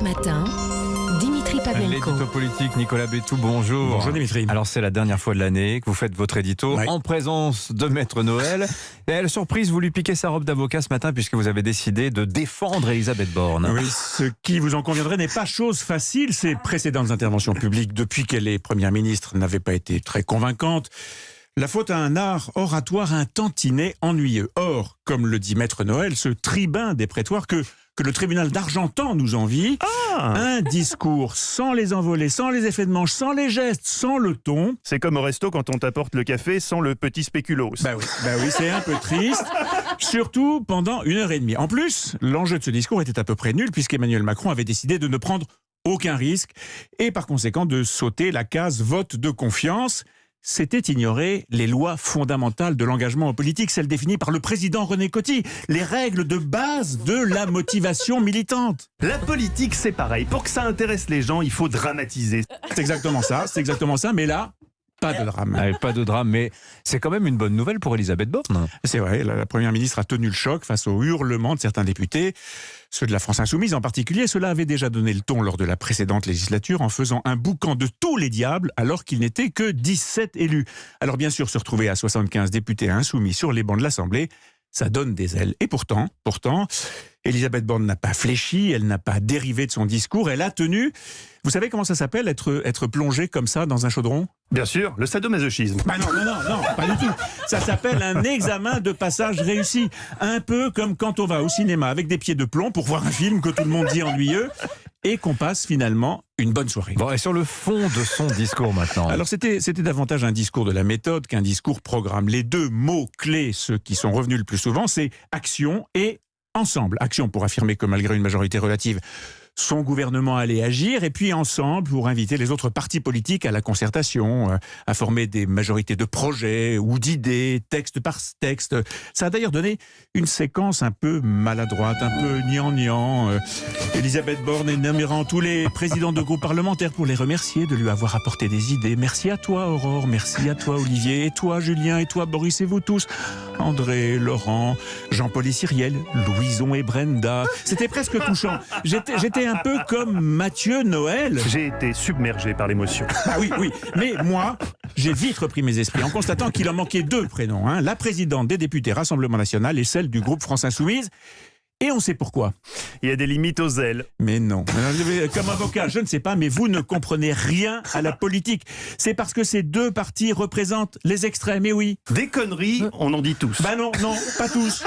Chaque matin, Dimitri Pavlenko. L'édito politique, Nicolas Bétou, bonjour. Bonjour Dimitri. Alors c'est la dernière fois de l'année que vous faites votre édito en présence de Maître Noël. Et la surprise, vous lui piquez sa robe d'avocat ce matin puisque vous avez décidé de défendre Elisabeth Borne. Oui, ce qui vous en conviendrait n'est pas chose facile. Ses précédentes interventions publiques depuis qu'elle est première ministre n'avaient pas été très convaincantes. La faute à un art oratoire un tantinet ennuyeux. Or, comme le dit Maître Noël, ce tribun des prétoires que le tribunal d'Argentan nous envie, un discours sans les envolées, sans les effets de manche, sans les gestes, sans le ton. C'est comme au resto quand on t'apporte le café sans le petit spéculoos. Bah oui, c'est un peu triste, surtout pendant 1h30. En plus, l'enjeu de ce discours était à peu près nul puisqu'Emmanuel Macron avait décidé de ne prendre aucun risque et par conséquent de sauter la case vote de confiance. C'était ignorer les lois fondamentales de l'engagement en politique, celles définies par le président René Coty, les règles de base de la motivation militante. La politique, c'est pareil. Pour que ça intéresse les gens, il faut dramatiser. C'est exactement ça, mais là, pas de drame. Pas de drame, mais c'est quand même une bonne nouvelle pour Elisabeth Borne. C'est vrai, la première ministre a tenu le choc face aux hurlements de certains députés. Ceux de la France Insoumise en particulier, cela avait déjà donné le ton lors de la précédente législature en faisant un boucan de tous les diables alors qu'il n'était que 17 élus. Alors bien sûr, se retrouver à 75 députés insoumis sur les bancs de l'Assemblée, ça donne des ailes. Et pourtant, Elisabeth Borne n'a pas fléchi, elle n'a pas dérivé de son discours, elle a tenu. Vous savez comment ça s'appelle, être plongé comme ça dans un chaudron ? Bien sûr, le sadomasochisme. Bah non, pas du tout. Ça s'appelle un examen de passage réussi. Un peu comme quand on va au cinéma avec des pieds de plomb pour voir un film que tout le monde dit ennuyeux et qu'on passe finalement une bonne soirée. Bon, et sur le fond de son discours maintenant. Alors c'était davantage un discours de la méthode qu'un discours programme. Les deux mots clés, ceux qui sont revenus le plus souvent, c'est action et ensemble. Action pour affirmer que malgré une majorité relative, son gouvernement allait agir, et puis ensemble pour inviter les autres partis politiques à la concertation, à former des majorités de projets ou d'idées, texte par texte. Ça a d'ailleurs donné une séquence un peu maladroite, un peu gnangnan. Elisabeth Borne énumérant tous les présidents de groupes parlementaires pour les remercier de lui avoir apporté des idées. Merci à toi Aurore, merci à toi Olivier, et toi Julien, et toi Boris, et vous tous. André, Laurent, Jean-Paul et Cyrielle, Louison et Brenda. C'était presque touchant. J'étais un peu comme Mathieu Noël. J'ai été submergé par l'émotion. Ah oui. Mais moi, j'ai vite repris mes esprits en constatant qu'il en manquait deux prénoms. La présidente des députés Rassemblement National et celle du groupe France Insoumise. Et on sait pourquoi. Il y a des limites aux ailes. Mais non. Comme avocat, je ne sais pas, mais vous ne comprenez rien à la politique. C'est parce que ces deux partis représentent les extrêmes, et oui. Des conneries, on en dit tous. Bah non, pas tous.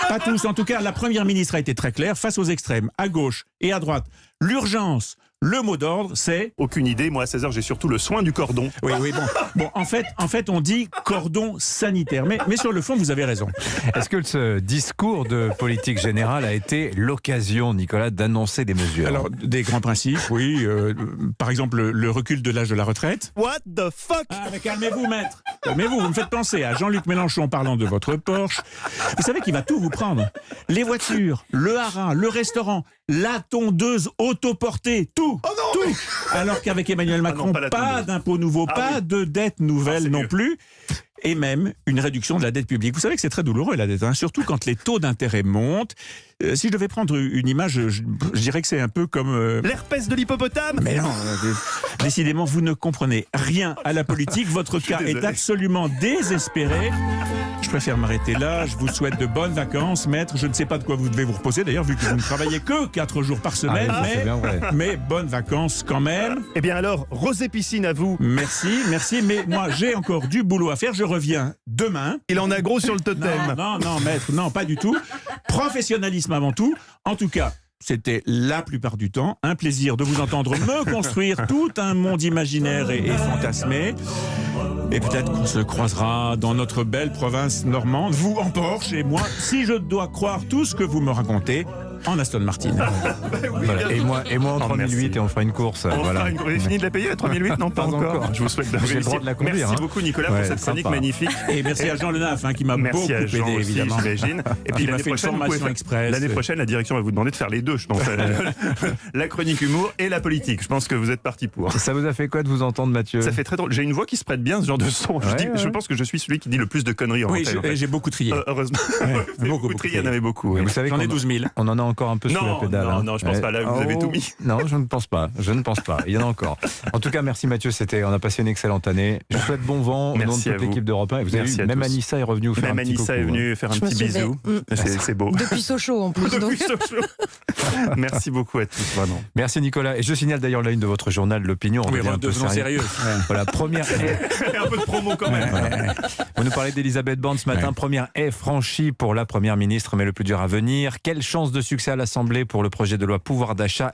Pas tous. En tout cas, la première ministre a été très claire face aux extrêmes, à gauche et à droite. L'urgence, le mot d'ordre, c'est... Aucune idée, moi à 16h j'ai surtout le soin du cordon. Oui, bon, en fait, on dit cordon sanitaire. Mais sur le fond, vous avez raison. Est-ce que ce discours de politique générale a été l'occasion, Nicolas, d'annoncer des mesures ? Alors, des grands principes, oui. Par exemple, le recul de l'âge de la retraite. What the fuck ? Ah, mais calmez-vous, maître. Calmez-vous, vous me faites penser à Jean-Luc Mélenchon parlant de votre Porsche. Vous savez qu'il va tout vous prendre. Les voitures, le haras, le restaurant, la tondeuse autoportée, tout. Oh non, tout. Alors qu'avec Emmanuel Macron, pas d'impôts nouveaux, pas de dettes nouvelles non plus. Et même une réduction de la dette publique. Vous savez que c'est très douloureux la dette, surtout quand les taux d'intérêt montent. Si je devais prendre une image, je dirais que c'est un peu comme... L'herpès de l'hippopotame ? Mais non, décidément, vous ne comprenez rien à la politique. Votre cas est absolument désespéré. Je préfère m'arrêter là. Je vous souhaite de bonnes vacances, maître. Je ne sais pas de quoi vous devez vous reposer, d'ailleurs, vu que vous ne travaillez que 4 jours par semaine. C'est bien vrai. Mais bonnes vacances quand même. Eh bien alors, rosée piscine à vous. Merci. Mais moi, j'ai encore du boulot à faire. Je reviens demain. Il en a gros sur le totem. Non, maître, non, pas du tout. Professionnalisme avant tout. En tout cas, c'était la plupart du temps un plaisir de vous entendre me construire tout un monde imaginaire et fantasmé. Et peut-être qu'on se croisera dans notre belle province normande, vous en Porsche et moi, si je dois croire tout ce que vous me racontez, en Aston Martin. Voilà. Et moi en 3008 et on fera une course. Vous avez fini de la payer, la 3008 ? Non, pas encore. Je vous souhaite de J'ai le droit réussir. de la conduire. Merci beaucoup Nicolas pour cette chronique magnifique. Et merci à Jean Lenaf qui m'a beaucoup Merci à Jean aidé, aussi, évidemment. j'imagine. Et puis Il m'a fait une formation express. L'année prochaine, la direction va vous demander de faire les deux, je pense. La chronique humour et la politique. Je pense que vous êtes parti pour. Ça vous a fait quoi de vous entendre, Mathieu ? Ça fait très drôle. J'ai une voix qui se prête bien à ce genre de son. Je pense que je suis celui qui dit le plus de conneries en Oui, antenne, en fait. j'ai beaucoup trié. Heureusement. Beaucoup Il y en avait beaucoup. Vous savez J'en ai 12 000. On en a encore un peu sous la pédale. Non, je pense pas. Là, vous avez tout mis. Non, je ne pense pas. Il y en a encore. En tout cas, merci Mathieu. On a passé une excellente année. Je vous souhaite bon vent au nom de toute l'équipe d'Europe 1. Et vous avez vu, même Anissa est revenue vous faire un petit coucou. Même Anissa est venue faire un petit bisou. C'est beau. Depuis Sochaux en plus. Depuis Sochaux. Merci beaucoup à tous. Vraiment. Merci Nicolas. Et je signale d'ailleurs la une de votre journal, l'Opinion. Oui, devenons sérieux. Voilà, première. Un peu de promo quand même. Vous nous parlez d'Elisabeth Borne ce matin. Première haie franchie pour la Première ministre, mais le plus dur à venir. Quelle chance de succès à l'Assemblée pour le projet de loi pouvoir d'achat?